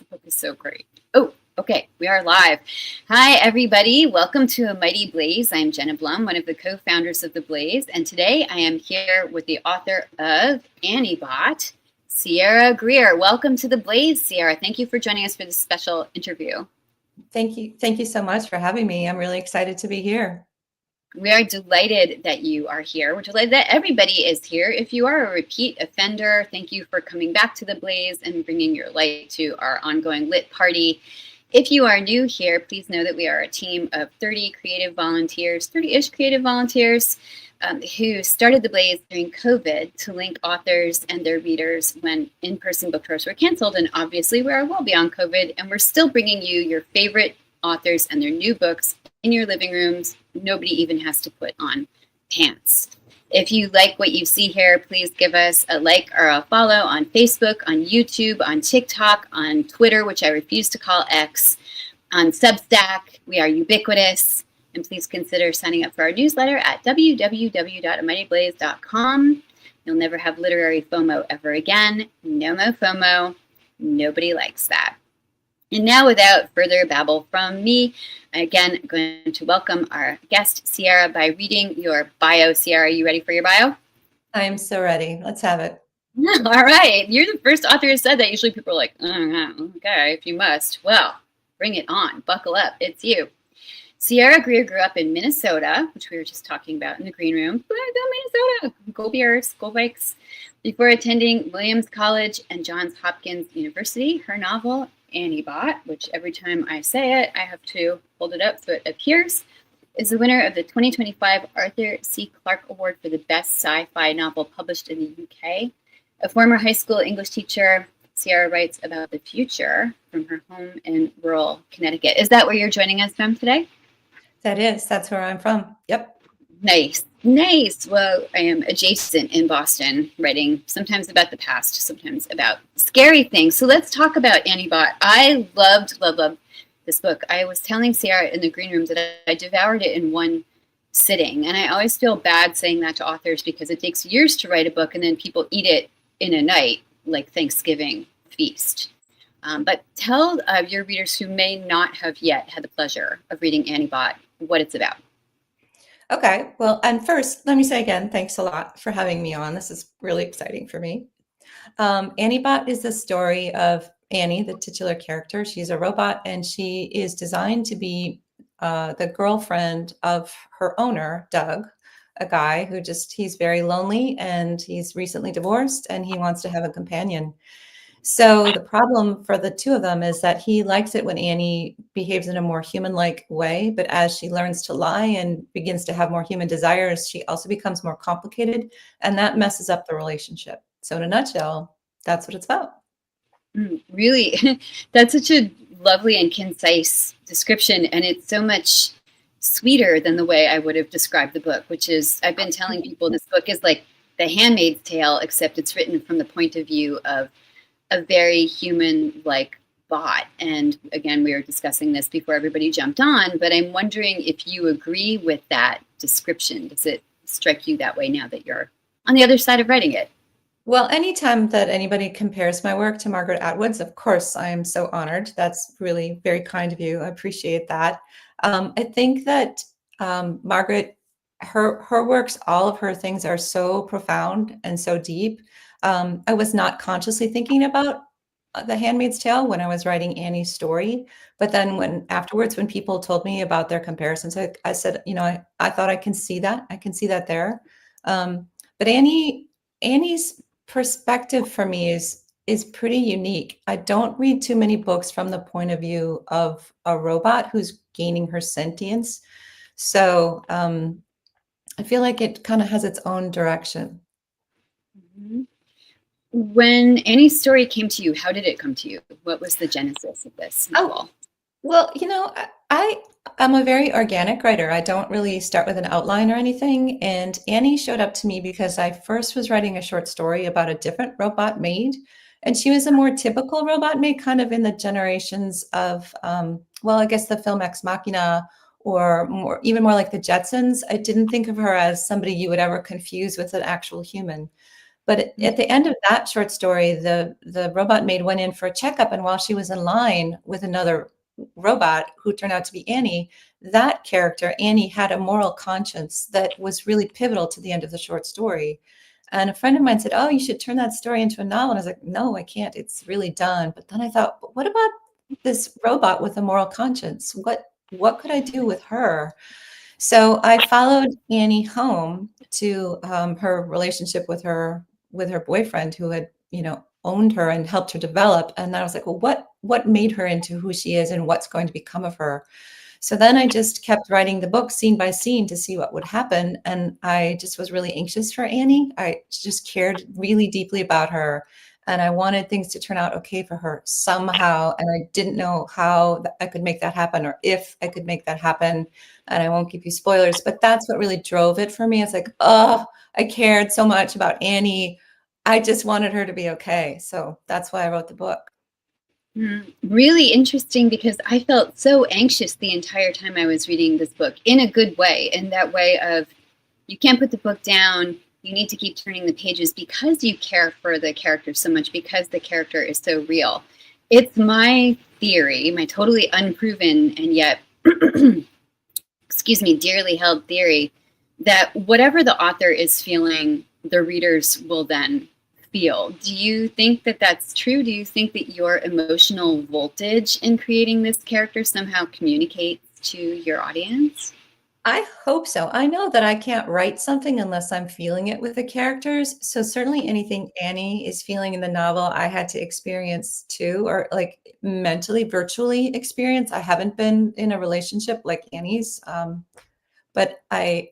book is so great. Oh, okay, we are live. Hi, everybody. Welcome to A Mighty Blaze. I'm Jenna Blum, one of the co-founders of The Blaze, and today I am here with the author of Antibot, Sierra Greer. Welcome to The Blaze, Sierra. Thank you for joining us for this special interview. Thank you. Thank you so much for having me. I'm really excited to be here. We are delighted that you are here. We're delighted that everybody is here. If you are a repeat offender, thank you for coming back to The Blaze and bringing your light to our ongoing lit party. If you are new here, please know that we are a team of 30 creative volunteers, 30-ish creative volunteers who started The Blaze during COVID to link authors and their readers when in-person book tours were canceled. And obviously we are well beyond COVID, and we're still bringing you your favorite authors and their new books in your living rooms. Nobody even has to put on pants. If you like what you see here, please give us a like or a follow on Facebook, on YouTube, on TikTok, on Twitter, which I refuse to call X, on Substack. We are ubiquitous. And please consider signing up for our newsletter at www.amightyblaze.com. You'll never have literary FOMO ever again. No mo FOMO. Nobody likes that. And now, without further babble from me, again, I'm going to welcome our guest, Sierra, by reading your bio. Sierra, are you ready for your bio? I am so ready. Let's have it. All right. You're the first author who said that. Usually people are like, oh, okay, if you must. Well, bring it on. Buckle up. It's you. Sierra Greer grew up in Minnesota, which we were just talking about in the green room. Go Minnesota. Go Bears. Go Vikes. Before attending Williams College and Johns Hopkins University, her novel, Antibot, which every time I say it, I have to hold it up so it appears, is the winner of the 2025 Arthur C. Clarke Award for the best sci-fi novel published in the UK. A former high school English teacher, Sierra writes about the future from her home in rural Connecticut. Is that where you're joining us from today? That's where I'm from. Yep. Nice. Nice. Well, I am adjacent in Boston, writing sometimes about the past, sometimes about scary things. So let's talk about Antibot. I loved this book. I was telling Sierra in the green room that I devoured it in one sitting. And I always feel bad saying that to authors because it takes years to write a book and then people eat it in a night, like Thanksgiving feast. But tell your readers who may not have yet had the pleasure of reading Antibot what it's about. Okay. Well, and first, let me say again, thanks a lot for having me on. This is really exciting for me. Antibot is the story of Annie, the titular character. She's a robot, and she is designed to be the girlfriend of her owner, Doug, a guy who he's very lonely, and he's recently divorced, and he wants to have a companion. So the problem for the two of them is that he likes it when Annie behaves in a more human-like way, but as she learns to lie and begins to have more human desires, she also becomes more complicated, and that messes up the relationship. So in a nutshell, that's what it's about. Really, that's such a lovely and concise description, and it's so much sweeter than the way I would have described the book, which is, I've been telling people this book is like The Handmaid's Tale, except it's written from the point of view of a very human-like bot. And again, we were discussing this before everybody jumped on, but I'm wondering if you agree with that description. Does it strike you that way now that you're on the other side of writing it? Well, anytime that anybody compares my work to Margaret Atwood's, of course, I am so honored. That's really very kind of you. I appreciate that. I think that Margaret, her works, all of her things are so profound and so deep. I was not consciously thinking about The Handmaid's Tale when I was writing Annie's story, but then afterwards, when people told me about their comparisons, I said, I thought I can see that. I can see that there. But Annie's perspective for me is pretty unique. I don't read too many books from the point of view of a robot who's gaining her sentience. So I feel like it kind of has its own direction. Mm-hmm. When Annie's story came to you, how did it come to you? What was the genesis of this novel? Well, I'm a very organic writer. I don't really start with an outline or anything. And Annie showed up to me because I first was writing a short story about a different robot maid. And she was a more typical robot maid, kind of in the generations of, I guess the film Ex Machina, or even more like the Jetsons. I didn't think of her as somebody you would ever confuse with an actual human. But at the end of that short story, the robot maid went in for a checkup, and while she was in line with another robot who turned out to be Annie, that character, Annie, had a moral conscience that was really pivotal to the end of the short story. And a friend of mine said, "Oh, you should turn that story into a novel." And I was like, "No, I can't. It's really done." But then I thought, "But what about this robot with a moral conscience? What could I do with her?" So I followed Annie home to her relationship with her boyfriend, who had, owned her and helped her develop. And I was like, well, what made her into who she is, and what's going to become of her? So then I just kept writing the book scene by scene to see what would happen. And I just was really anxious for Annie. I just cared really deeply about her. And I wanted things to turn out okay for her somehow. And I didn't know how I could make that happen, or if I could make that happen. And I won't give you spoilers, but that's what really drove it for me. It's like, oh, I cared so much about Annie. I just wanted her to be okay. So that's why I wrote the book. Really interesting, because I felt so anxious the entire time I was reading this book, in a good way, in that way of, you can't put the book down, you need to keep turning the pages because you care for the character so much, because the character is so real. It's my theory, my totally unproven and yet, excuse me, dearly held theory, that whatever the author is feeling, the readers will then feel. Do you think that that's true? Do you think that your emotional voltage in creating this character somehow communicates to your audience? I hope so. I know that I can't write something unless I'm feeling it with the characters. So certainly anything Annie is feeling in the novel, I had to experience too, or like mentally, virtually experience. I haven't been in a relationship like Annie's, but I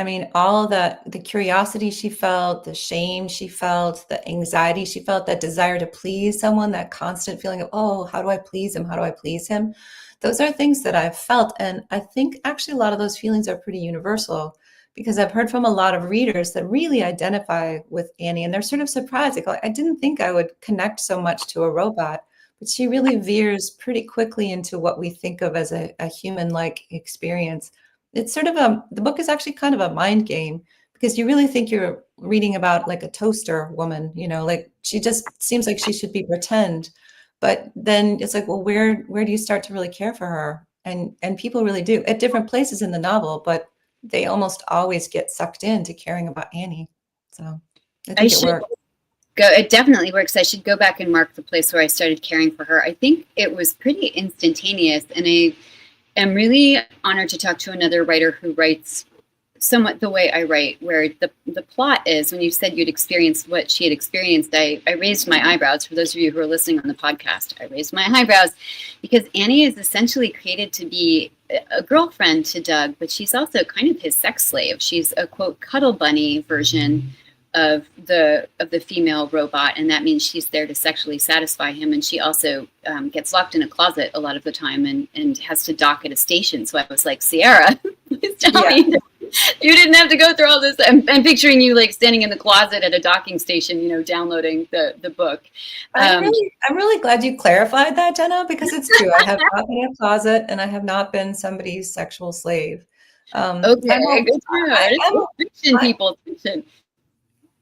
mean, all the curiosity she felt, the shame she felt, the anxiety she felt, that desire to please someone, that constant feeling of, oh, how do I please him? How do I please him? Those are things that I've felt. And I think actually a lot of those feelings are pretty universal, because I've heard from a lot of readers that really identify with Annie, and they're sort of surprised. Like, I didn't think I would connect so much to a robot, but she really veers pretty quickly into what we think of as a human-like experience. It's sort of the book is actually kind of a mind game, because you really think you're reading about like a toaster woman, like she just seems like she should be pretend. But then it's like, well, where do you start to really care for her? And people really do at different places in the novel, but they almost always get sucked into caring about Annie. So I I think it should works. go, it definitely works. I should go back and mark the place where I started caring for her. I think it was pretty instantaneous, and I am really honored to talk to another writer who writes somewhat the way I write, where the plot is, when you said you'd experienced what she had experienced, I raised my eyebrows. For those of you who are listening on the podcast, I raised my eyebrows, because Annie is essentially created to be a girlfriend to Doug, but she's also kind of his sex slave. She's a, quote, cuddle bunny version of the female robot, and that means she's there to sexually satisfy him. And she also gets locked in a closet a lot of the time, and has to dock at a station. So I was like, Sierra, please tell me that you didn't have to go through all this. I'm picturing you like standing in the closet at a docking station, downloading the book. I'm really glad you clarified that, Jenna, because it's true. I have not been in a closet, and I have not been somebody's sexual slave. Okay, good to know. Fiction, people, fiction.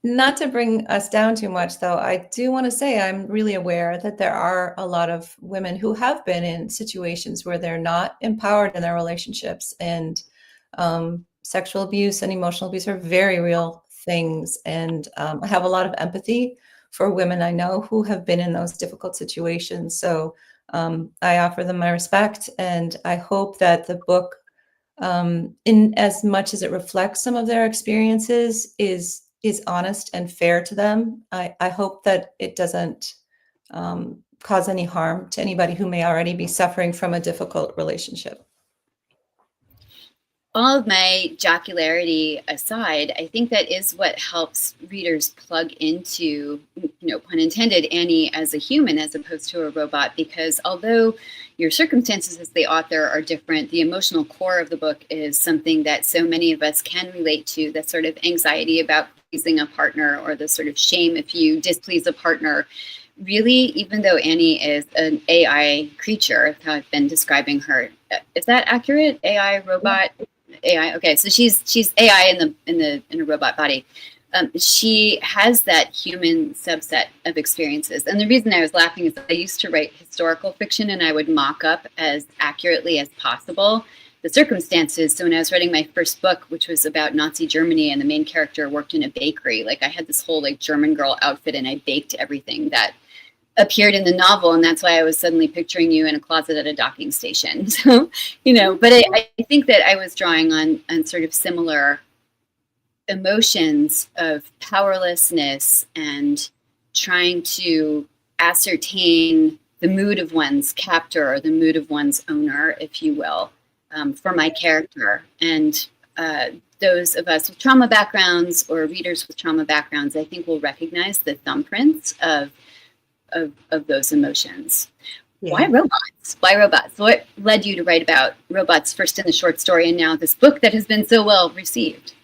Not to bring us down too much, though, I do want to say I'm really aware that there are a lot of women who have been in situations where they're not empowered in their relationships, and sexual abuse and emotional abuse are very real things. And I have a lot of empathy for women I know who have been in those difficult situations. So I offer them my respect, and I hope that the book, in as much as it reflects some of their experiences, is honest and fair to them. I hope that it doesn't cause any harm to anybody who may already be suffering from a difficult relationship. All of my jocularity aside, I think that is what helps readers plug into, pun intended, Annie as a human as opposed to a robot. Because although your circumstances as the author are different, the emotional core of the book is something that so many of us can relate to, that sort of anxiety about pleasing a partner, or the sort of shame if you displease a partner. Really, even though Annie is an AI creature, how I've been describing her, is that accurate? AI robot? AI. Okay, so she's AI in a robot body. she has that human subset of experiences. And the reason I was laughing is I used to write historical fiction, and I would mock up as accurately as possible the circumstances. So when I was writing my first book, which was about Nazi Germany, and the main character worked in a bakery, like I had this whole like German girl outfit, and I baked everything that appeared in the novel, and that's why I was suddenly picturing you in a closet at a docking station. So, but I think that I was drawing on sort of similar emotions of powerlessness and trying to ascertain the mood of one's captor, or the mood of one's owner, if you will, for my character. And those of us with trauma backgrounds, or readers with trauma backgrounds, I think will recognize the thumbprints of those emotions. Yeah. Why robots? Why robots? What led you to write about robots first in the short story, and now this book that has been so well received?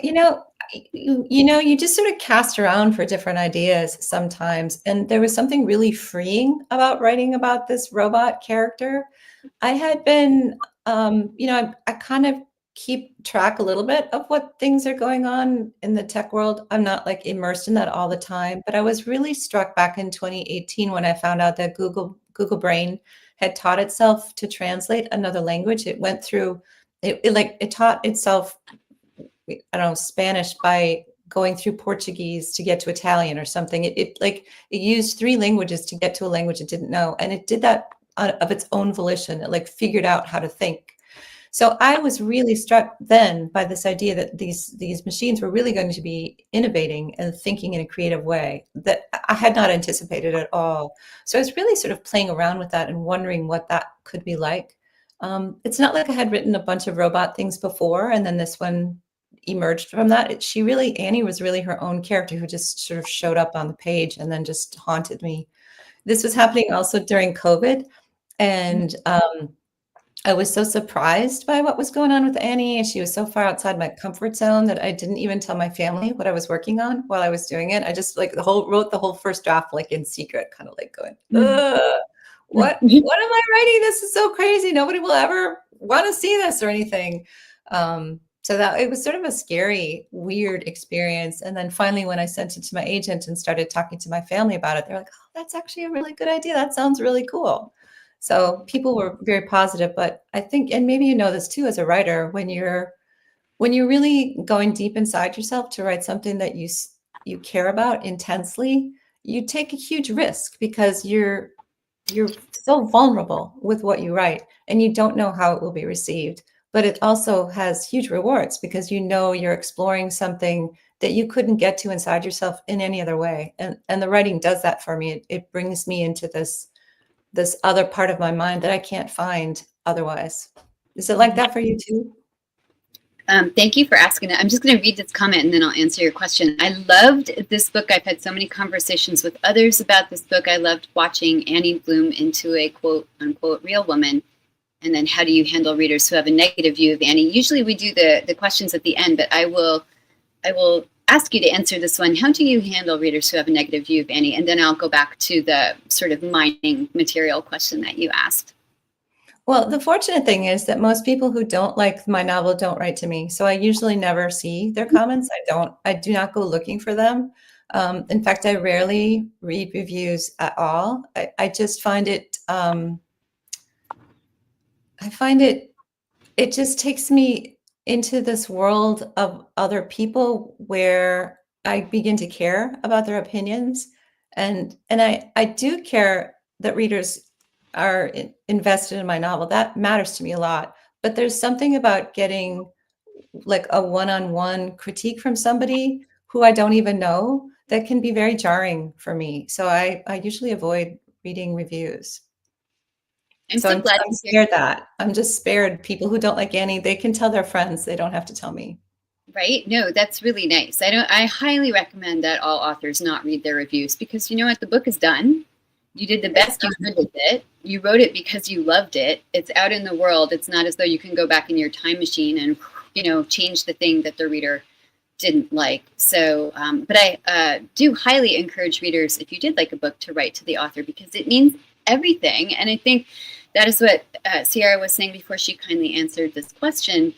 You just sort of cast around for different ideas sometimes. And there was something really freeing about writing about this robot character. I had been, I kind of keep track a little bit of what things are going on in the tech world. I'm not like immersed in that all the time, but I was really struck back in 2018 when I found out that Google Brain had taught itself to translate another language. It went through, it taught itself, I don't know, Spanish by going through Portuguese to get to Italian or something. It used 3 languages to get to a language it didn't know. And it did that of its own volition. It like figured out how to think. So I was really struck then by this idea that these machines were really going to be innovating and thinking in a creative way that I had not anticipated at all. So I was really sort of playing around with that and wondering what that could be like. It's not like I had written a bunch of robot things before, and then this one emerged from that. Annie was really her own character who just sort of showed up on the page and then just haunted me. This was happening also during COVID. And I was so surprised by what was going on with Annie, and she was so far outside my comfort zone that I didn't even tell my family what I was working on while I was doing it. I just wrote the whole first draft like in secret, kind of like going, what am I writing? This is so crazy. Nobody will ever want to see this or anything. So that it was sort of a scary, weird experience. And then finally, when I sent it to my agent and started talking to my family about it, they're like, oh, that's actually a really good idea. That sounds really cool. So people were very positive, but I think, and maybe you know this too as a writer, when you're really going deep inside yourself to write something that you care about intensely, you take a huge risk because you're so vulnerable with what you write, and you don't know how it will be received. But it also has huge rewards because you're exploring something that you couldn't get to inside yourself in any other way. And the writing does that for me. It brings me into this other part of my mind that I can't find otherwise. Is it like that for you too? Thank you for asking that. I'm just going to read this comment and then I'll answer your question. I loved this book. I've had so many conversations with others about this book. I loved watching Annie bloom into a quote unquote real woman. And then how do you handle readers who have a negative view of Annie? Usually we do the questions at the end, but I will ask you to answer this one. How do you handle readers who have a negative view of Annie? And then I'll go back to the sort of mining material question that you asked. Well, the fortunate thing is that most people who don't like my novel don't write to me. So I usually never see their comments. I do not go looking for them. In fact, I rarely read reviews at all. I just find it, it just takes me into this world of other people where I begin to care about their opinions. And I do care that readers are invested in my novel. That matters to me a lot. But there's something about getting like a one-on-one critique from somebody who I don't even know that can be very jarring for me. So I usually avoid reading reviews. I'm so glad I'm spared that. I'm just spared people who don't like Annie. They can tell their friends. They don't have to tell me. Right? No, that's really nice. I highly recommend that all authors not read their reviews, because you know what? The book is done. You did the best you could with it. You wrote it because you loved it. It's out in the world. It's not as though you can go back in your time machine and, change the thing that the reader didn't like. So, but I do highly encourage readers, if you did like a book, to write to the author, because it means everything. And I think that is what Sierra was saying before she kindly answered this question.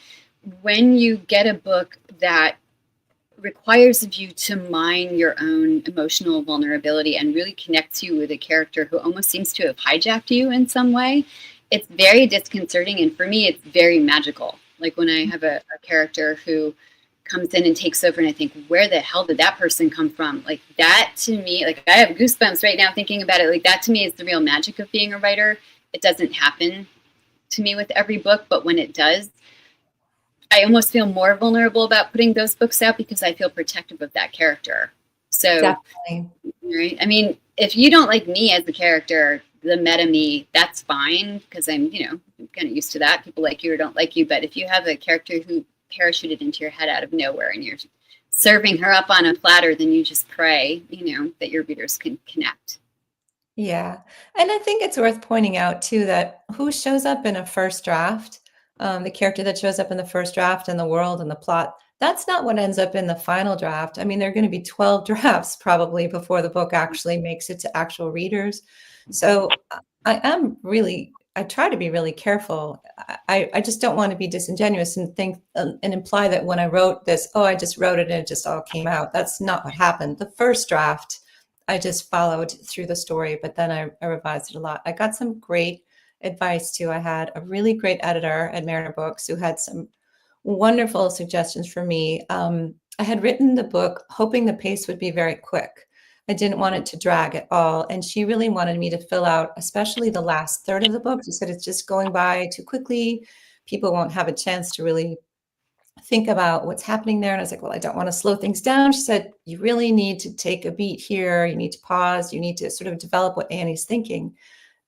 When you get a book that requires of you to mine your own emotional vulnerability and really connects you with a character who almost seems to have hijacked you in some way. It's very disconcerting, and for me, it's very magical. Like when I have a character who comes in and takes over, and I think, where the hell did that person come from? Like that to me, like I have goosebumps right now thinking about it. Like that to me is the real magic of being a writer. It doesn't happen to me with every book, but when it does, I almost feel more vulnerable about putting those books out because I feel protective of that character. So, Definitely. right? I mean, if you don't like me as the character, the meta me, that's fine because I'm, I'm kind of used to that. People like you or don't like you. But if you have a character who parachuted into your head out of nowhere and you're serving her up on a platter, then you just pray, that your readers can connect. Yeah. And I think it's worth pointing out too that who shows up in a first draft, the character that shows up in the first draft and the world and the plot, that's not what ends up in the final draft. I mean, there are going to be 12 drafts probably before the book actually makes it to actual readers. So I try to be really careful. I just don't want to be disingenuous and think and imply that when I wrote this, oh, I just wrote it and it just all came out. That's not what happened. The first draft, I just followed through the story, but then I revised it a lot. I got some great advice too. I had a really great editor at Mariner Books who had some wonderful suggestions for me. I had written the book hoping the pace would be very quick. I didn't want it to drag at all. And she really wanted me to fill out, especially the last third of the book. She said it's just going by too quickly. People won't have a chance to really think about what's happening there. And I was like, well, I don't want to slow things down. She said, you really need to take a beat here. You need to pause. You need to sort of develop what Annie's thinking.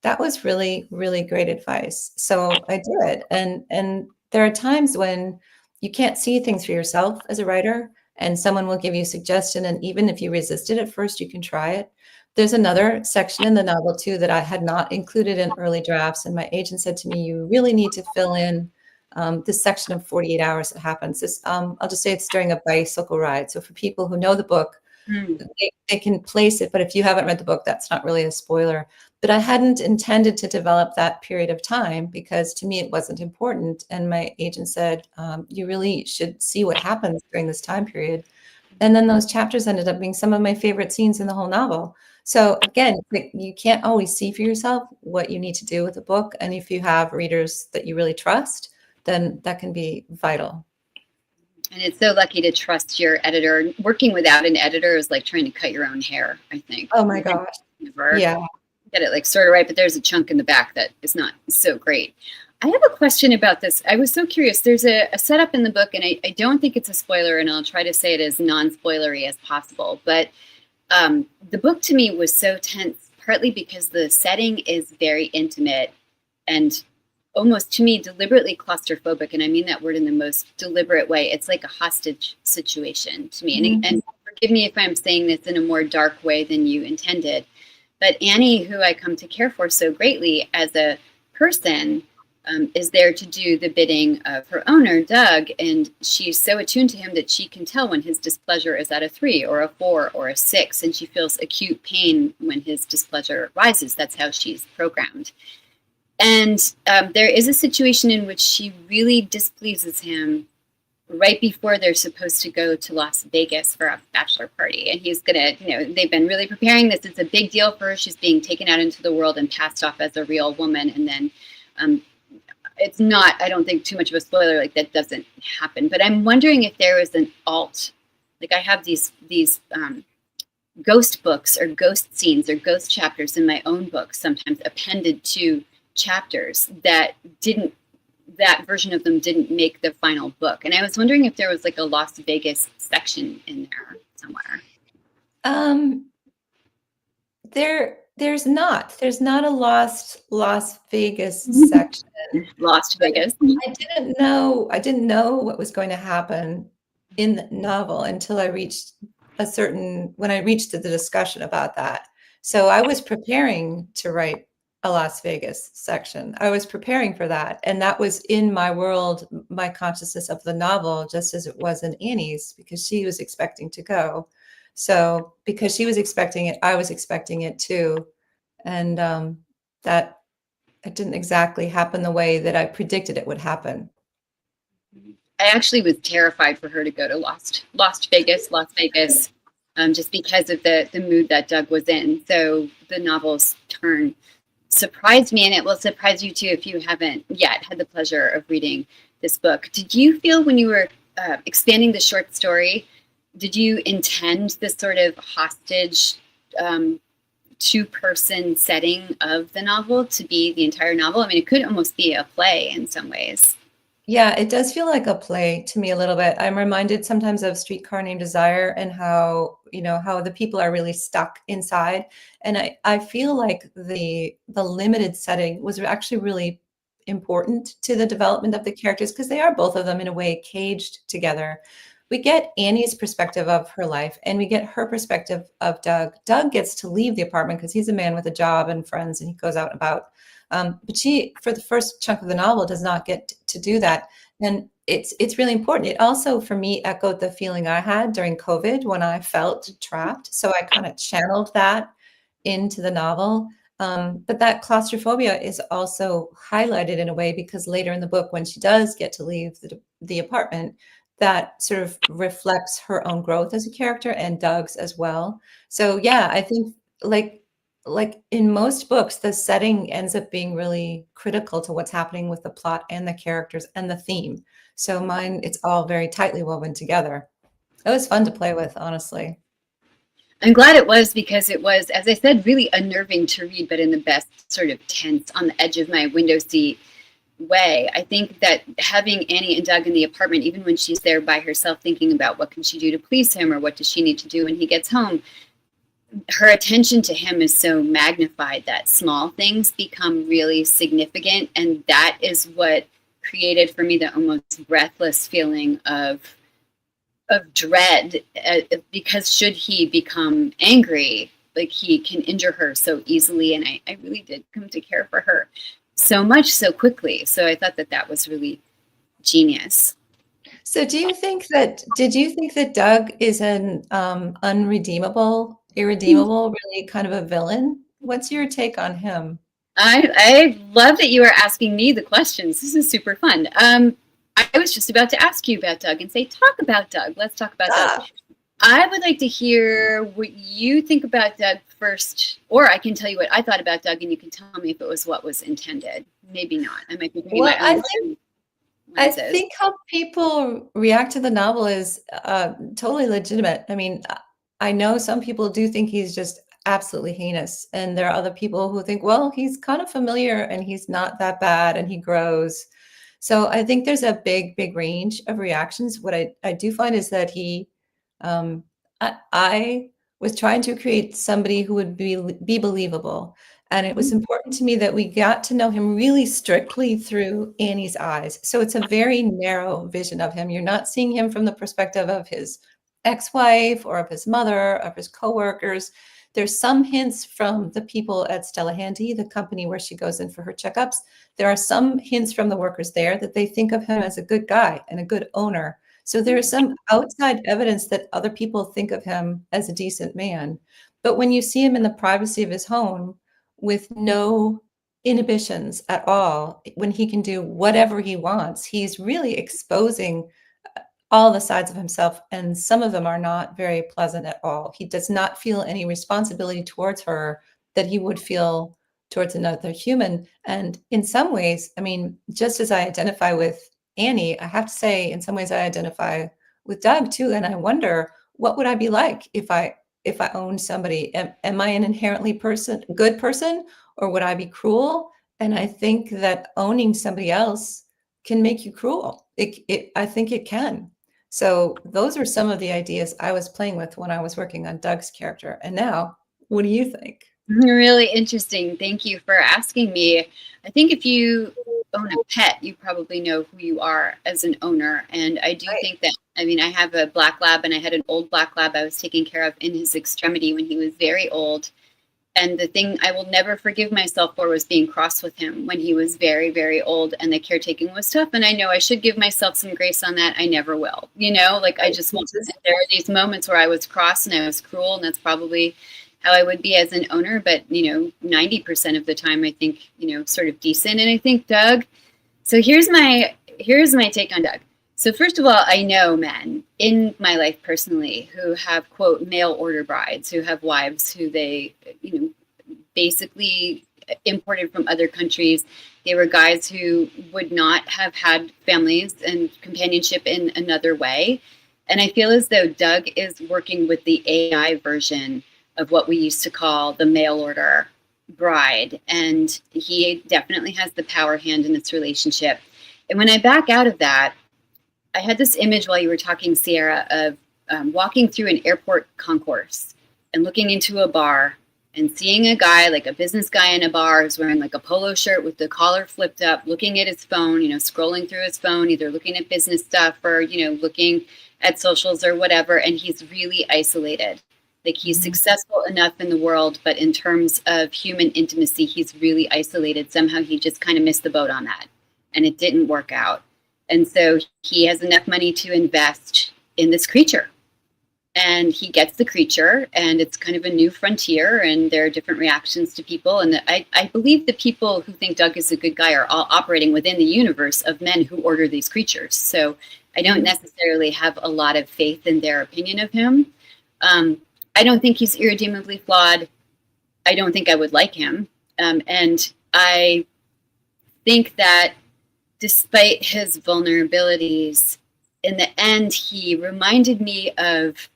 That was really, really great advice. So I did. And there are times when you can't see things for yourself as a writer, and someone will give you a suggestion. And even if you resist it at first, you can try it. There's another section in the novel too that I had not included in early drafts. And my agent said to me, you really need to fill in this section of 48 hours that happens. I'll just say it's during a bicycle ride. So for people who know the book, they can place it. But if you haven't read the book, that's not really a spoiler. But I hadn't intended to develop that period of time because to me it wasn't important. And my agent said, you really should see what happens during this time period. And then those chapters ended up being some of my favorite scenes in the whole novel. So again, you can't always see for yourself what you need to do with a book. And if you have readers that you really trust, then that can be vital. And it's so lucky to trust your editor. Working without an editor is like trying to cut your own hair, I think. Oh my gosh. Yeah. Get it like sort of right, but there's a chunk in the back that is not so great. I have a question about this. I was so curious. There's a setup in the book, and I don't think it's a spoiler, and I'll try to say it as non-spoilery as possible. But the book to me was so tense, partly because the setting is very intimate and almost to me deliberately claustrophobic, and I mean that word in the most deliberate way. It's like a hostage situation to me. And forgive me if I'm saying this in a more dark way than you intended, but Annie, who I come to care for so greatly as a person, is there to do the bidding of her owner, Doug, and she's so attuned to him that she can tell when his displeasure is at a 3 or a 4 or a 6, and she feels acute pain when his displeasure rises. That's how she's programmed. And there is a situation in which she really displeases him right before they're supposed to go to Las Vegas for a bachelor party. And he's going to, they've been really preparing this. It's a big deal for her. She's being taken out into the world and passed off as a real woman. And then it's not, I don't think, too much of a spoiler, like that doesn't happen. But I'm wondering if there was an alt, like I have these ghost books or ghost scenes or ghost chapters in my own books, sometimes appended to chapters that version of them didn't make the final book. And I was wondering if there was like a Las Vegas section in there somewhere. There's not a Las Vegas section. Las Vegas. I didn't know what was going to happen in the novel until I reached when I reached the discussion about that. So I was preparing to write a Las Vegas section. I was preparing for that. And that was in my world, my consciousness of the novel, just as it was in Annie's, because she was expecting to go. So because she was expecting it, I was expecting it too. And that it didn't exactly happen the way that I predicted it would happen. I actually was terrified for her to go to Las Vegas, just because of the mood that Doug was in. So the novel's turn surprised me, and it will surprise you too if you haven't yet had the pleasure of reading this book. Did you feel when you were expanding the short story, did you intend this sort of hostage two-person setting of the novel to be the entire novel? I mean, it could almost be a play in some ways. Yeah, it does feel like a play to me a little bit. I'm reminded sometimes of Streetcar Named Desire and how, how the people are really stuck inside. And I feel like the limited setting was actually really important to the development of the characters because they are both of them in a way caged together. We get Annie's perspective of her life and we get her perspective of Doug. Doug gets to leave the apartment because he's a man with a job and friends and he goes out and about. But she, for the first chunk of the novel, does not get to do that. And it's really important. It also, for me, echoed the feeling I had during COVID when I felt trapped. So I kind of channeled that into the novel. But that claustrophobia is also highlighted in a way because later in the book, when she does get to leave the apartment, that sort of reflects her own growth as a character and Doug's as well. So yeah, I think like in most books, the setting ends up being really critical to what's happening with the plot and the characters and the theme. So mine, it's all very tightly woven together. It was fun to play with, honestly. I'm glad it was because it was, as I said, really unnerving to read, but in the best sort of tense, on the edge of my window seat way. I think that having Annie and Doug in the apartment, even when she's there by herself thinking about what can she do to please him or what does she need to do when he gets home, her attention to him is so magnified that small things become really significant. And that is what created for me the almost breathless feeling of dread, because should he become angry, like he can injure her so easily. And I really did come to care for her so much so quickly. So I thought that that was really genius. So did you think that Doug is an unredeemable, irredeemable, really kind of a villain? What's your take on him? I love that you are asking me the questions. This is super fun. I was just about to ask you about Doug and say, talk about Doug. Let's talk about Doug. Ah, I would like to hear what you think about Doug first, or I can tell you what I thought about Doug and you can tell me if it was what was intended. Maybe not. I might be bringing well, my own I lenses. think how people react to the novel is totally legitimate. I mean, I know some people do think he's just absolutely heinous, and there are other people who think, well, he's kind of familiar and he's not that bad and he grows. So I think there's a big range of reactions. What I do find is that um, I was trying to create somebody who would be believable. And it was important to me that we got to know him really strictly through Annie's eyes. So it's a very narrow vision of him. You're not seeing him from the perspective of his ex-wife or of his mother, of his coworkers. There's some hints from the people at Stella Handy, the company where she goes in for her checkups. There are some hints from the workers there that they think of him as a good guy and a good owner. So there is some outside evidence that other people think of him as a decent man. But when you see him in the privacy of his home, with no inhibitions at all, when he can do whatever he wants, he's really exposing all the sides of himself, and some of them are not very pleasant at all. He does not feel any responsibility towards her that he would feel towards another human. And in some ways, I mean, just as I identify with Annie, I have to say, in some ways, I identify with Doug too. And I wonder, what would I be like if I owned somebody? Am I an inherently good person, or would I be cruel? And I think that owning somebody else can make you cruel. I think it can. So those are some of the ideas I was playing with when I was working on Doug's character. And now, what do you think? Really interesting. Thank you for asking me. I think if you own a pet, you probably know who you are as an owner. And I do Right. think that, I mean, I have a black lab and I had an old black lab I was taking care of in his extremity when he was very old. And the thing I will never forgive myself for was being cross with him when he was very old and the caretaking was tough. And I know I should give myself some grace on that. I never will, like I just won't. There are these moments where I was cross and I was cruel, and that's probably how I would be as an owner. But, 90% of the time, I think, sort of decent. And I think Doug, so here's my take on Doug. So first of all, I know men in my life personally who have, quote, mail order brides, who have wives who they, basically imported from other countries. They were guys who would not have had families and companionship in another way. And I feel as though Doug is working with the AI version of what we used to call the mail order bride. And he definitely has the power hand in this relationship. And when I back out of that, I had this image while you were talking, Sierra, of walking through an airport concourse and looking into a bar and seeing a guy, like a business guy in a bar, who's wearing like a polo shirt with the collar flipped up, looking at his phone, scrolling through his phone, either looking at business stuff or, looking at socials or whatever. And he's really isolated. Like he's successful enough in the world, but in terms of human intimacy, he's really isolated. Somehow he just kind of missed the boat on that and it didn't work out. And so he has enough money to invest in this creature. And he gets the creature, and it's kind of a new frontier, and there are different reactions to people. And I believe the people who think Doug is a good guy are all operating within the universe of men who order these creatures. So I don't necessarily have a lot of faith in their opinion of him. I don't think he's irredeemably flawed. I don't think I would like him. And I think that despite his vulnerabilities, in the end, he reminded me of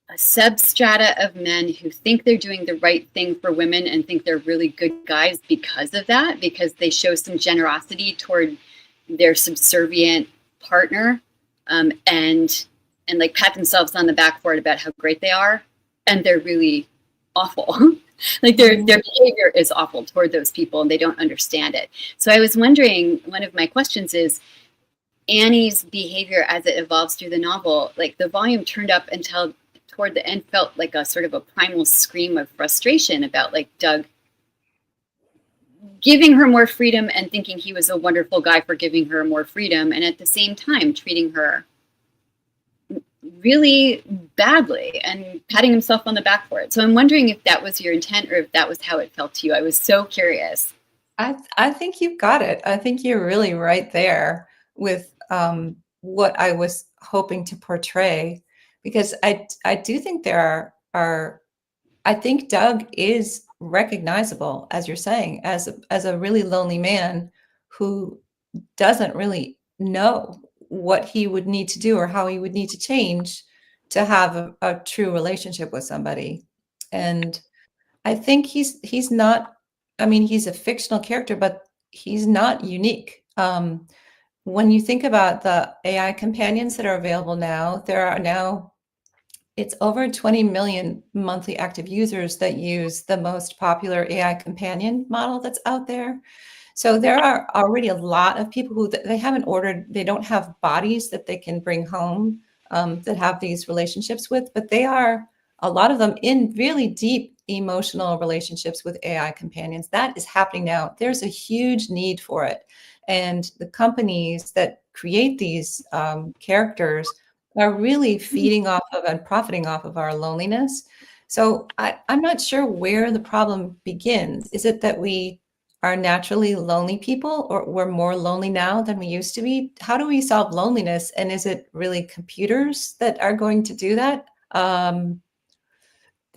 a substrata of men who think they're doing the right thing for women and think they're really good guys because of that, because they show some generosity toward their subservient partner, and like pat themselves on the back for it about how great they are, and they're really awful. Like their behavior is awful toward those people and they don't understand it. So I was wondering, one of my questions is, Annie's behavior as it evolves through the novel, like the volume turned up until toward the end felt like a sort of a primal scream of frustration about like Doug giving her more freedom and thinking he was a wonderful guy for giving her more freedom, and at the same time treating her really badly and patting himself on the back for it. So I'm wondering if that was your intent or if that was how it felt to you. I was so curious. I think you've got it. I think you're really right there with what I was hoping to portray, because I do think there are I think Doug is recognizable, as you're saying, as a really lonely man who doesn't really know what he would need to do or how he would need to change to have a true relationship with somebody. And I think he's not, I mean, he's a fictional character, but he's not unique. When you think about the AI companions that are available now, there are now, it's over 20 million monthly active users that use the most popular AI companion model that's out there. So there are already a lot of people who they haven't ordered, they don't have bodies that they can bring home that have these relationships with, but they are, a lot of them, in really deep emotional relationships with AI companions. That is happening now. There's a huge need for it. And the companies that create these characters are really feeding off of and profiting off of our loneliness. So I'm not sure where the problem begins. Is it that we are naturally lonely people, or we're more lonely now than we used to be? How do we solve loneliness? And is it really computers that are going to do that?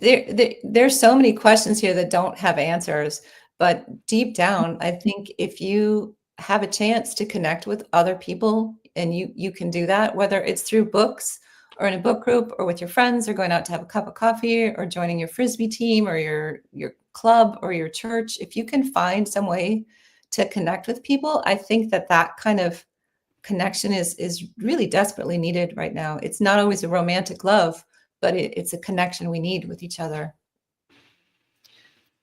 There's so many questions here that don't have answers, but deep down, I think if you have a chance to connect with other people, and you can do that, whether it's through books or in a book group or with your friends or going out to have a cup of coffee or joining your Frisbee team or your club or your church, if you can find some way to connect with people, I think that kind of connection is really desperately needed right now. It's not always a romantic love, but it's a connection we need with each other.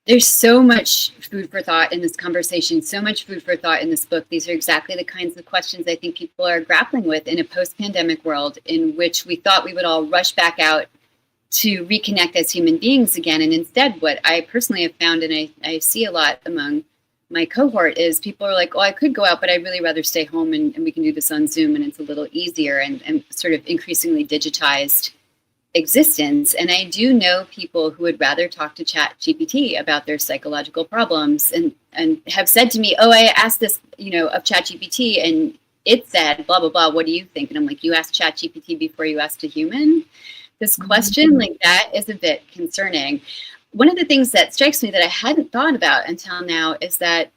There's so much food for thought in this conversation, so much food for thought in this book. These are exactly the kinds of questions I think people are grappling with in a post-pandemic world in which we thought we would all rush back out to reconnect as human beings again. And instead, what I personally have found, and I see a lot among my cohort, is people are like, oh, I could go out, but I'd really rather stay home and we can do this on Zoom and it's a little easier, and sort of increasingly digitized existence. And I do know people who would rather talk to ChatGPT about their psychological problems and have said to me, oh, I asked this, of ChatGPT, and it said, blah, blah, blah, what do you think? And I'm like, you asked ChatGPT before you asked a human this question? Like, that is a bit concerning. One of the things that strikes me that I hadn't thought about until now is that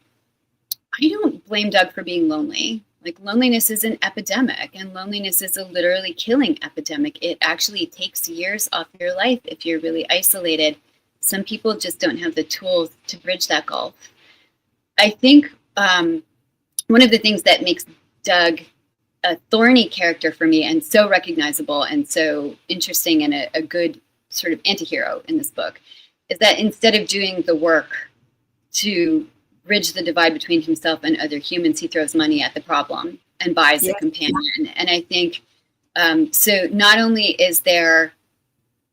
I don't blame Doug for being lonely. Like, loneliness is an epidemic, and loneliness is a literally killing epidemic. It actually takes years off your life if you're really isolated. Some people just don't have the tools to bridge that gulf. I think one of the things that makes Doug a thorny character for me, and so recognizable and so interesting, and a good sort of antihero in this book, is that instead of doing the work to bridge the divide between himself and other humans, he throws money at the problem and buys a companion. And I think, so not only is there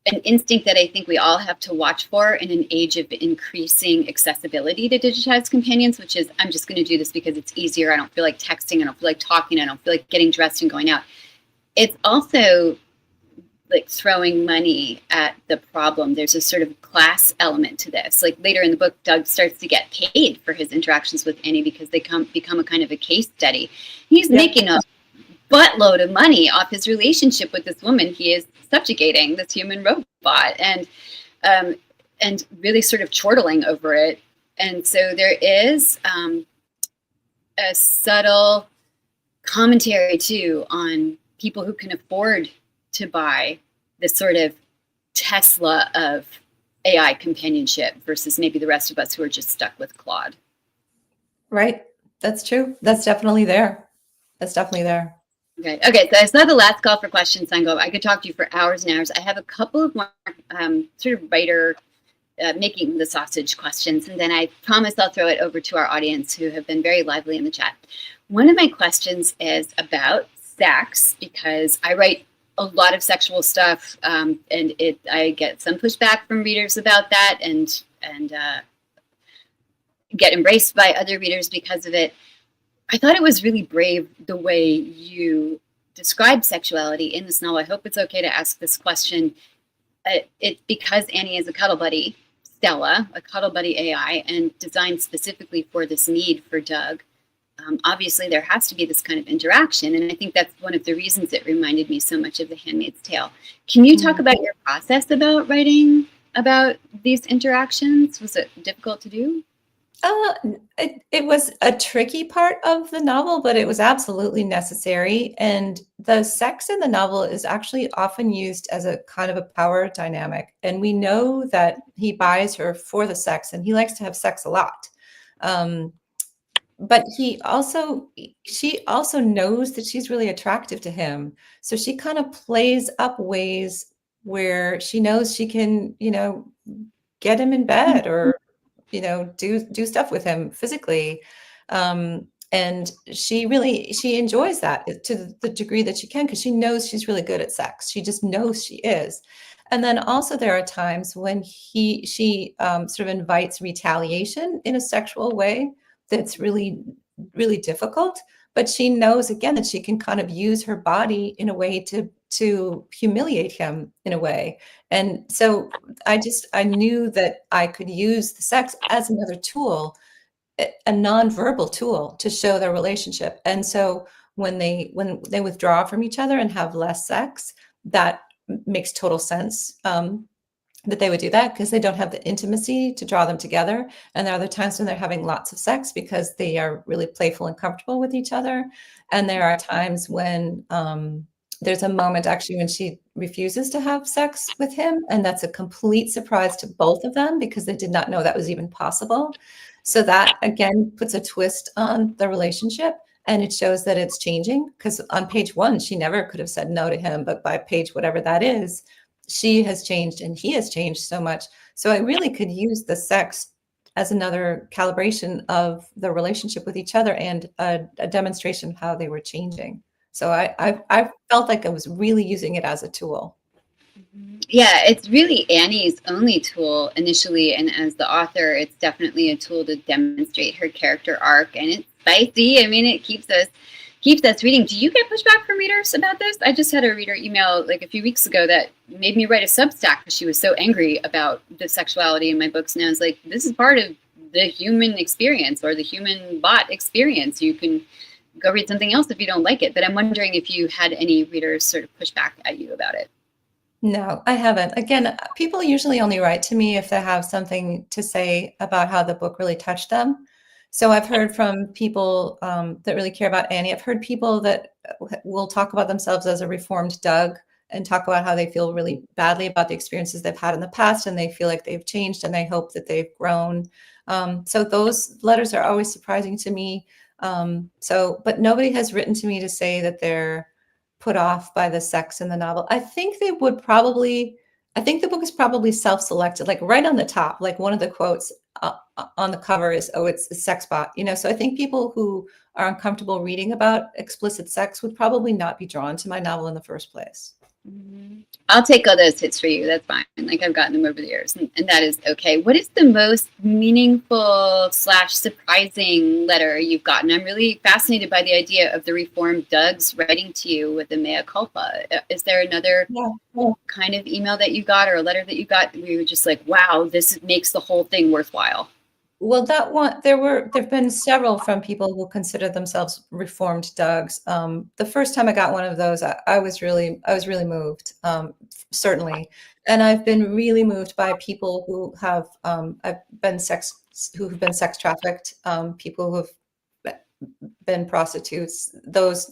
an instinct that I think we all have to watch for in an age of increasing accessibility to digitized companions, which is, I'm just going to do this because it's easier. I don't feel like texting. I don't feel like talking. I don't feel like getting dressed and going out. It's also like throwing money at the problem. There's a sort of class element to this. Like, later in the book, Doug starts to get paid for his interactions with Annie because they become a kind of a case study. He's making a buttload of money off his relationship with this woman he is subjugating, this human robot, and really sort of chortling over it. And so there is a subtle commentary too on people who can afford to buy this sort of Tesla of AI companionship versus maybe the rest of us who are just stuck with Claude. Right. That's true. That's definitely there. That's definitely there. Okay, so I saw the last call for questions, Sango. I could talk to you for hours and hours. I have a couple of more sort of writer making the sausage questions, and then I promise I'll throw it over to our audience who have been very lively in the chat. One of my questions is about sex, because I write a lot of sexual stuff, and I get some pushback from readers about that, and get embraced by other readers because of it. I thought it was really brave the way you described sexuality in this novel. I hope it's okay to ask this question. It's because Annie is a cuddle buddy, Stella, a cuddle buddy AI, and designed specifically for this need for Doug. Obviously, there has to be this kind of interaction, and I think that's one of the reasons it reminded me so much of The Handmaid's Tale. Can you talk about your process about writing about these interactions? Was it difficult to do? It was a tricky part of the novel, but it was absolutely necessary. And the sex in the novel is actually often used as a kind of a power dynamic. And we know that he buys her for the sex, and he likes to have sex a lot. But she also knows that she's really attractive to him. So she kind of plays up ways where she knows she can, get him in bed, or do stuff with him physically. And she enjoys that to the degree that she can, because she knows she's really good at sex. She just knows she is. And then also there are times when she sort of invites retaliation in a sexual way that's really, really difficult. But she knows, again, that she can kind of use her body in a way to humiliate him in a way. And so I knew that I could use the sex as another tool, a nonverbal tool, to show their relationship. And so when they withdraw from each other and have less sex, that makes total sense. That they would do that because they don't have the intimacy to draw them together. And there are other times when they're having lots of sex because they are really playful and comfortable with each other. And there are times when there's a moment actually when she refuses to have sex with him. And that's a complete surprise to both of them because they did not know that was even possible. So that, again, puts a twist on the relationship. And it shows that it's changing, because on page 1, she never could have said no to him. But by page whatever that is, she has changed and he has changed so much. So I really could use the sex as another calibration of the relationship with each other, and a demonstration of how they were changing. So I felt like I was really using it as a tool. Yeah, it's really Annie's only tool initially, and as the author, it's definitely a tool to demonstrate her character arc, and it's spicy. I mean, it keeps us reading. Do you get pushback from readers about this? I just had a reader email like a few weeks ago that made me write a Substack because she was so angry about the sexuality in my books, and I was like, this is part of the human experience, or the human bot experience. You can go read something else if you don't like it. But I'm wondering if you had any readers sort of push back at you about it. No, I haven't. Again, people usually only write to me if they have something to say about how the book really touched them. So I've heard from people that really care about Annie. I've heard people that will talk about themselves as a reformed Doug and talk about how they feel really badly about the experiences they've had in the past, and they feel like they've changed and they hope that they've grown. So those letters are always surprising to me. But nobody has written to me to say that they're put off by the sex in the novel. I think they would probably, I think the book is probably self-selected, like right on the top, like one of the quotes on the cover is, "Oh, it's a sex bot," you know? So I think people who are uncomfortable reading about explicit sex would probably not be drawn to my novel in the first place. I'll take all those hits for you. That's fine. Like I've gotten them over the years, and that is okay. What is the most meaningful / surprising letter you've gotten? I'm really fascinated by the idea of the reformed Doug's writing to you with the mea culpa. Is there another kind of email that you got or a letter that you got where you were just like, wow, this makes the whole thing worthwhile? Well, that one, there've been several from people who consider themselves reformed Dougs. The first time I got one of those, I was really moved, certainly. And I've been really moved by people who have who have been sex trafficked, people who have been prostitutes. Those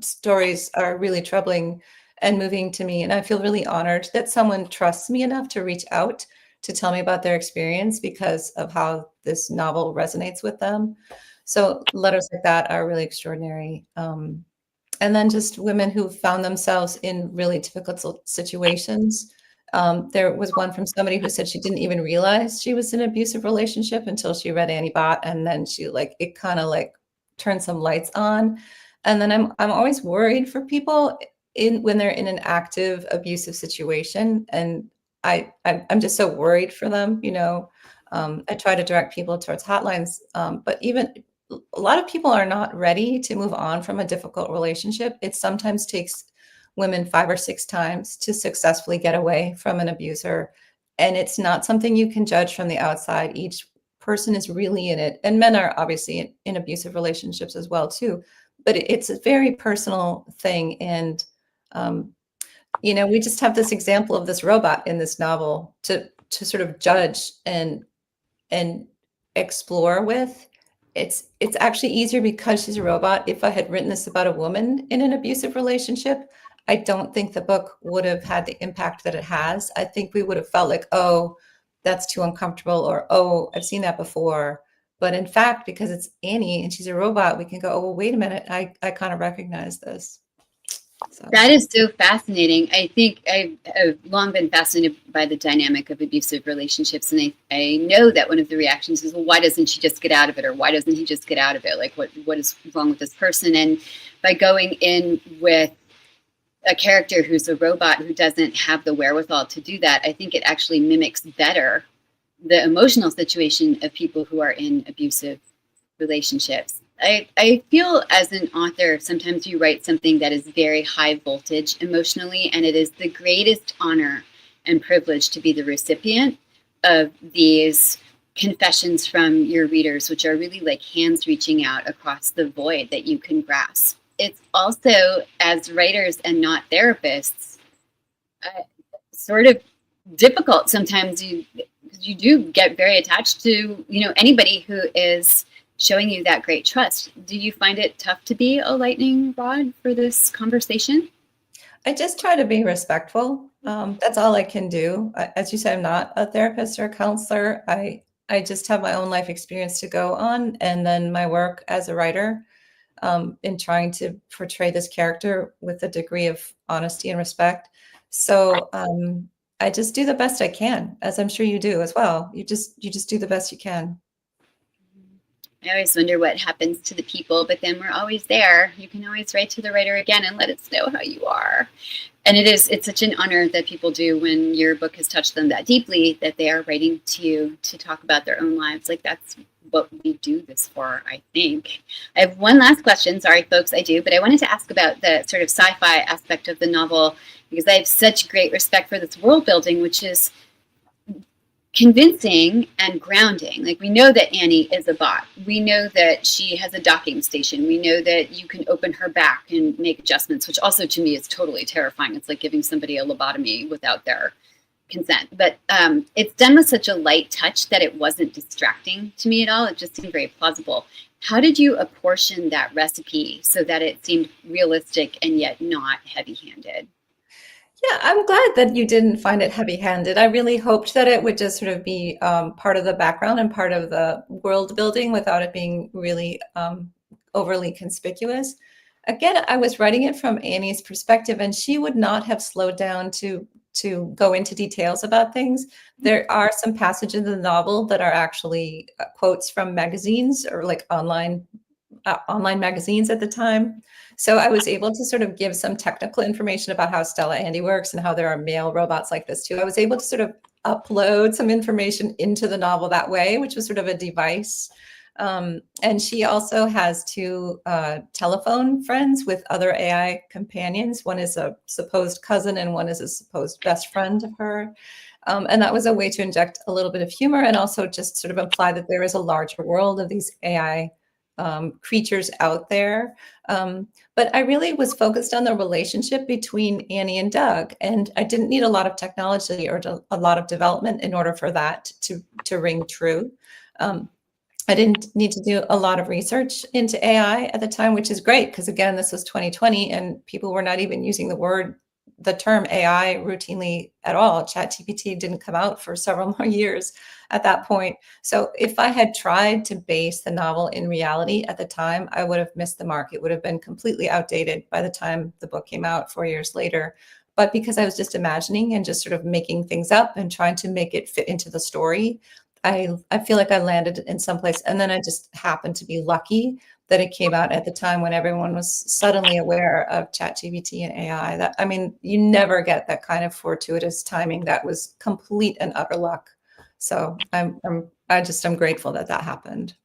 stories are really troubling and moving to me, and I feel really honored that someone trusts me enough to reach out to tell me about their experience because of how this novel resonates with them. So letters like that are really extraordinary. And then just women who found themselves in really difficult situations. There was one from somebody who said she didn't even realize she was in an abusive relationship until she read Annie Bot, and then it kind of like turned some lights on. And then I'm always worried for people when they're in an active abusive situation, and I'm just so worried for them, you know. I try to direct people towards hotlines, but even a lot of people are not ready to move on from a difficult relationship. It sometimes takes women 5 or 6 times to successfully get away from an abuser, and it's not something you can judge from the outside. Each person is really in it, and men are obviously in abusive relationships as well too. But it's a very personal thing, and you know, we just have this example of this robot in this novel to sort of judge and explore with. It's actually easier because she's a robot. If I had written this about a woman in an abusive relationship, I don't think the book would have had the impact that it has. I think we would have felt like, oh, that's too uncomfortable, or oh, I've seen that before. But in fact, because it's Annie and she's a robot, we can go, oh, well, wait a minute, I kind of recognize this. So. That is so fascinating. I think I've long been fascinated by the dynamic of abusive relationships. And I know that one of the reactions is, well, why doesn't she just get out of it? Or why doesn't he just get out of it? Like, what is wrong with this person? And by going in with a character who's a robot who doesn't have the wherewithal to do that, I think it actually mimics better the emotional situation of people who are in abusive relationships. I feel as an author, sometimes you write something that is very high voltage emotionally, and it is the greatest honor and privilege to be the recipient of these confessions from your readers, which are really like hands reaching out across the void that you can grasp. It's also, as writers and not therapists, sort of difficult sometimes. You do get very attached to, you know, anybody who is showing you that great trust. Do you find it tough to be a lightning rod for this conversation? I just try to be respectful. That's all I can do. As you said, I'm not a therapist or a counselor. I just have my own life experience to go on, and then my work as a writer in trying to portray this character with a degree of honesty and respect. So I just do the best I can, as I'm sure you do as well. You just do the best you can. I always wonder what happens to the people, but then we're always there. You can always write to the writer again and let us know how you are. And it's such an honor that people do when your book has touched them that deeply that they are writing to you to talk about their own lives. Like, that's what we do this for, I think. I have one last question. Sorry, folks, I do. But I wanted to ask about the sort of sci-fi aspect of the novel, because I have such great respect for this world building, which is convincing and grounding. Like, we know that Annie is a bot. We know that she has a docking station. We know that you can open her back and make adjustments, which also to me is totally terrifying. It's like giving somebody a lobotomy without their consent. But it's done with such a light touch that it wasn't distracting to me at all. It just seemed very plausible. How did you apportion that recipe so that it seemed realistic and yet not heavy-handed? Yeah, I'm glad that you didn't find it heavy-handed. I really hoped that it would just sort of be part of the background and part of the world building without it being really overly conspicuous. Again, I was writing it from Annie's perspective, and she would not have slowed down to go into details about things. There are some passages in the novel that are actually quotes from magazines or like online magazines at the time. So I was able to sort of give some technical information about how Stella Andy works and how there are male robots like this too. I was able to sort of upload some information into the novel that way, which was sort of a device. And she also has two telephone friends with other AI companions. One is a supposed cousin and one is a supposed best friend of her. And that was a way to inject a little bit of humor and also just sort of imply that there is a larger world of these AI creatures out there. But I really was focused on the relationship between Annie and Doug. And I didn't need a lot of technology or a lot of development in order for that to ring true. I didn't need to do a lot of research into AI at the time, which is great because again, this was 2020 and people were not even using the term AI routinely at all. ChatGPT didn't come out for several more years at that point. So if I had tried to base the novel in reality at the time, I would have missed the mark. It would have been completely outdated by the time the book came out 4 years later. But because I was just imagining and just sort of making things up and trying to make it fit into the story, I feel like I landed in some place. And then I just happened to be lucky that it came out at the time when everyone was suddenly aware of ChatGPT and AI. That, I mean, you never get that kind of fortuitous timing. That was complete and utter luck. So I'm grateful that that happened.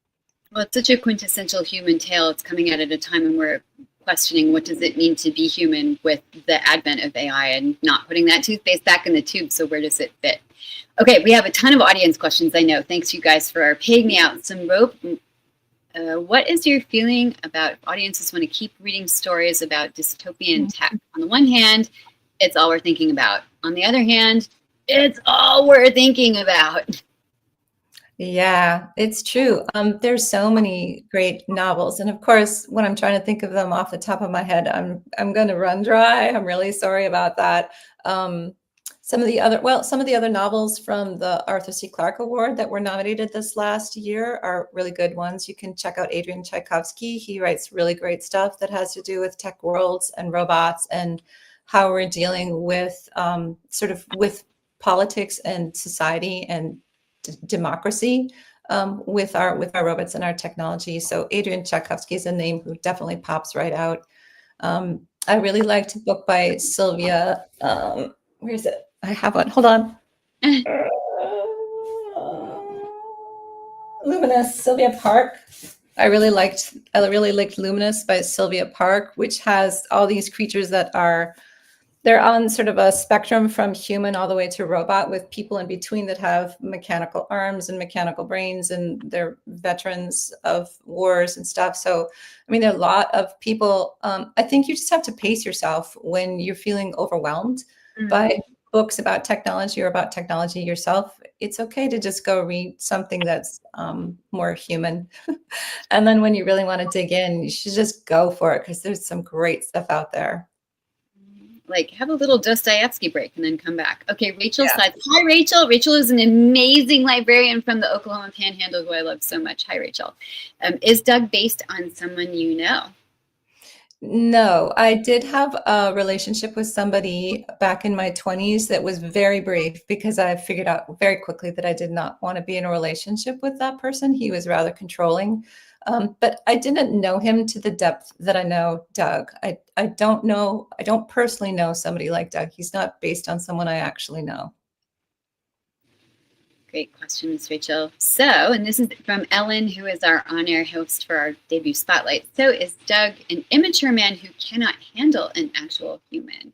Well, it's such a quintessential human tale. It's coming out at a time when we're questioning what does it mean to be human with the advent of AI and not putting that toothpaste back in the tube. So where does it fit? Okay, we have a ton of audience questions, I know. Thanks, you guys, for paying me out some rope. What is your feeling about if audiences want to keep reading stories about dystopian tech? On the one hand, it's all we're thinking about. On the other hand, it's all we're thinking about. Yeah, it's true. There's so many great novels, and of course, when I'm trying to think of them off the top of my head, I'm going to run dry. I'm really sorry about that. Some of the other novels from the Arthur C. Clarke Award that were nominated this last year are really good ones. You can check out Adrian Tchaikovsky. He writes really great stuff that has to do with tech worlds and robots and how we're dealing with sort of with politics and society and democracy with our robots and our technology. So Adrian Tchaikovsky is a name who definitely pops right out. I really liked a book by Sylvia. Where is it? I have one. Hold on. Luminous, Sylvia Park. I really liked Luminous by Sylvia Park, which has all these creatures that they're on sort of a spectrum from human all the way to robot, with people in between that have mechanical arms and mechanical brains, and they're veterans of wars and stuff. So, I mean, there are a lot of people. I think you just have to pace yourself when you're feeling overwhelmed by books about technology or about technology yourself. It's okay to just go read something that's more human. And then when you really want to dig in, you should just go for it because there's some great stuff out there. Like, have a little Dostoevsky break and then come back. Okay, Rachel says, hi, Rachel. Rachel is an amazing librarian from the Oklahoma Panhandle who I love so much. Hi, Rachel. Is Doug based on someone you know? No, I did have a relationship with somebody back in my 20s that was very brief because I figured out very quickly that I did not want to be in a relationship with that person. He was rather controlling. But I didn't know him to the depth that I know Doug. I don't personally know somebody like Doug. He's not based on someone I actually know. Great questions, Rachel. So, and this is from Ellen, who is our on-air host for our debut spotlight. So, is Doug an immature man who cannot handle an actual human?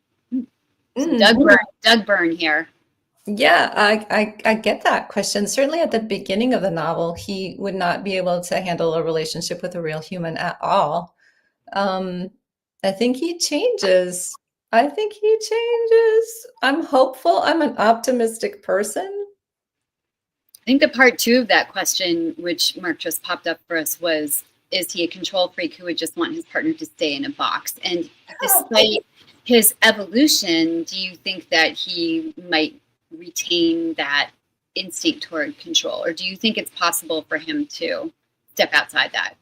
So Doug Byrne here. Yeah, I get that question. Certainly at the beginning of the novel, he would not be able to handle a relationship with a real human at all. Um, I think he changes. I think he changes. I'm hopeful. I'm an optimistic person. I think the part two of that question, which Mark just popped up for us, was, is he a control freak who would just want his partner to stay in a box? And despite his evolution, do you think that he might retain that instinct toward control? Or do you think it's possible for him to step outside that?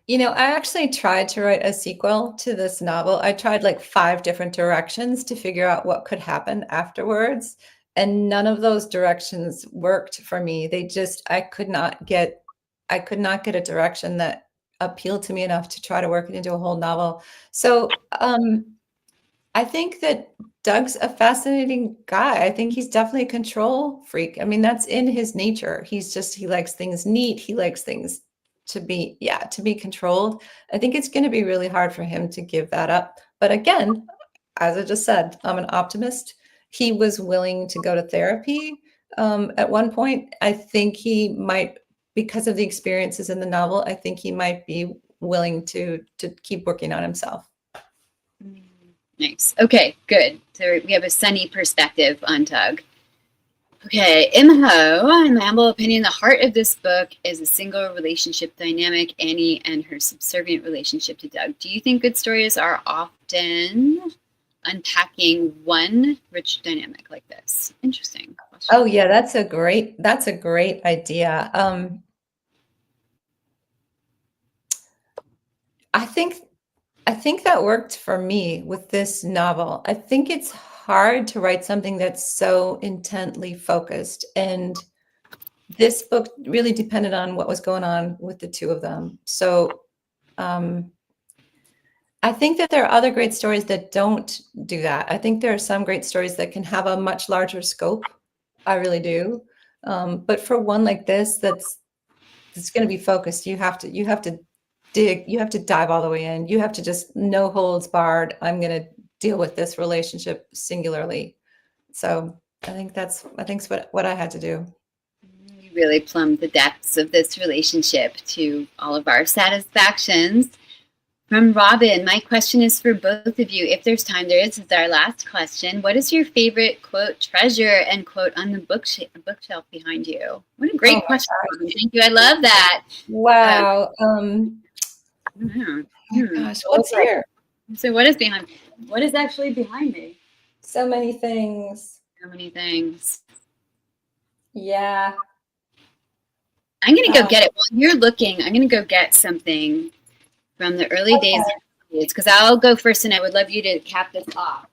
You know, I actually tried to write a sequel to this novel. I tried like 5 different directions to figure out what could happen afterwards, and none of those directions worked for me. They just I could not get a direction that appealed to me enough to try to work it into a whole novel. So, I think that Doug's a fascinating guy. I think he's definitely a control freak. I mean, that's in his nature. He likes things neat. He likes things to be, yeah, to be controlled. I think it's going to be really hard for him to give that up. But again, as I just said, I'm an optimist. He was willing to go to therapy at one point. I think he might, because of the experiences in the novel, I think he might be willing to keep working on himself. Nice. Okay, good. So we have a sunny perspective on Doug. Okay, Imho, in my humble opinion, the heart of this book is a single relationship dynamic, Annie and her subservient relationship to Doug. Do you think good stories are often unpacking one rich dynamic like this? Interesting question. Oh yeah, that's a great idea. I think I think that worked for me with this novel. I think it's hard to write something that's so intently focused, and this book really depended on what was going on with the two of them. So, um, I think that there are other great stories that don't do that. I think there are some great stories that can have a much larger scope. I really do. But for one like this, that's going to be focused. You have to dig. You have to dive all the way in. You have to just no holds barred. I'm going to deal with this relationship singularly. So I think what I had to do. You really plumbed the depths of this relationship to all of our satisfactions. From Robin, my question is for both of you. If there's time, this is our last question. What is your favorite quote treasure and quote on the bookshelf behind you? What a Oh great question, Robin. Thank you. I love that. wow. Hmm. My gosh, what's here? So what is behind? What is actually behind me? So many things. So many things. Yeah. I'm gonna go get it. While you're looking, I'm gonna go get something from the early days of kids, because I'll go first, and I would love you to cap this off.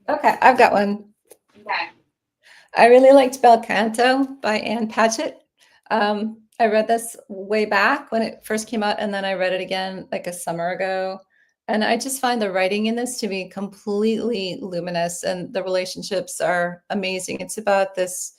Okay, I've got one. Okay. I really liked Bel Canto by Anne Patchett. I read this way back when it first came out, and then I read it again like a summer ago. And I just find the writing in this to be completely luminous, and the relationships are amazing. It's about this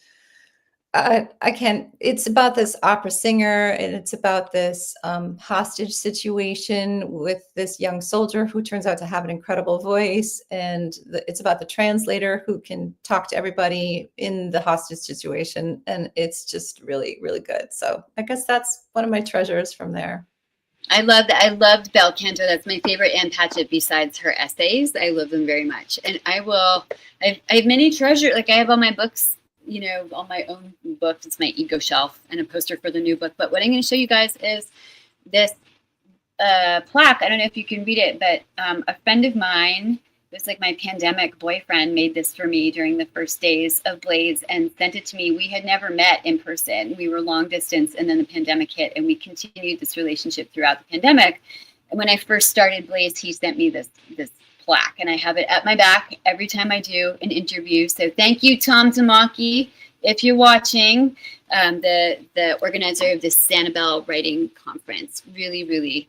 I can't. It's about this opera singer, and it's about this hostage situation with this young soldier who turns out to have an incredible voice, and it's about the translator who can talk to everybody in the hostage situation, and it's just really, really good. So I guess that's one of my treasures from there. I love that. I loved Bel Canto. That's my favorite Anne Patchett besides her essays. I love them very much. And I have many treasures. Like I have all my books, all my own books. It's my ego shelf and a poster for the new book. But what I'm going to show you guys is this plaque. I don't know if you can read it, but a friend of mine, this like my pandemic boyfriend, made this for me during the first days of Blaze and sent it to me. We had never met in person. We were long distance, and then the pandemic hit, and we continued this relationship throughout the pandemic. And when I first started Blaze, he sent me this plaque, and I have it at my back every time I do an interview. So thank you, Tom Tamaki, if you're watching, the organizer of this Sanibel Writing Conference. Really, really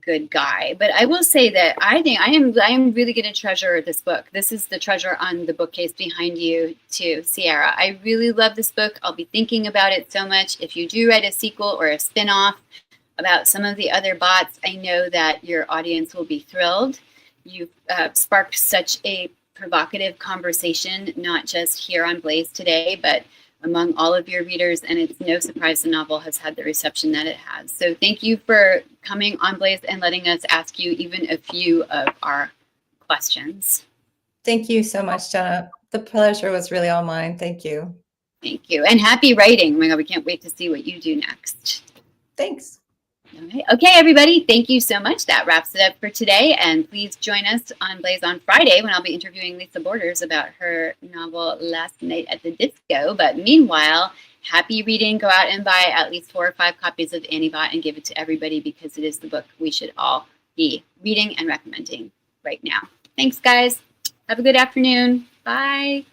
good guy. But I will say that I think I am really going to treasure this book. This is the treasure on the bookcase behind you too, Sierra. I really love this book. I'll be thinking about it so much. If you do write a sequel or a spin-off about some of the other bots, I know that your audience will be thrilled. You've sparked such a provocative conversation, not just here on Blaze today, but among all of your readers. And it's no surprise the novel has had the reception that it has. So thank you for coming on Blaze and letting us ask you even a few of our questions. Thank you so much, Jenna. The pleasure was really all mine. Thank you. Thank you. And happy writing. Oh my God, we can't wait to see what you do next. Thanks. Okay, everybody, thank you so much. That wraps it up for today. And please join us on Blaze on Friday when I'll be interviewing Lisa Borders about her novel Last Night at the Disco. But meanwhile, happy reading. Go out and buy at least 4 or 5 copies of Antibot and give it to everybody, because it is the book we should all be reading and recommending right now. Thanks, guys. Have a good afternoon. Bye.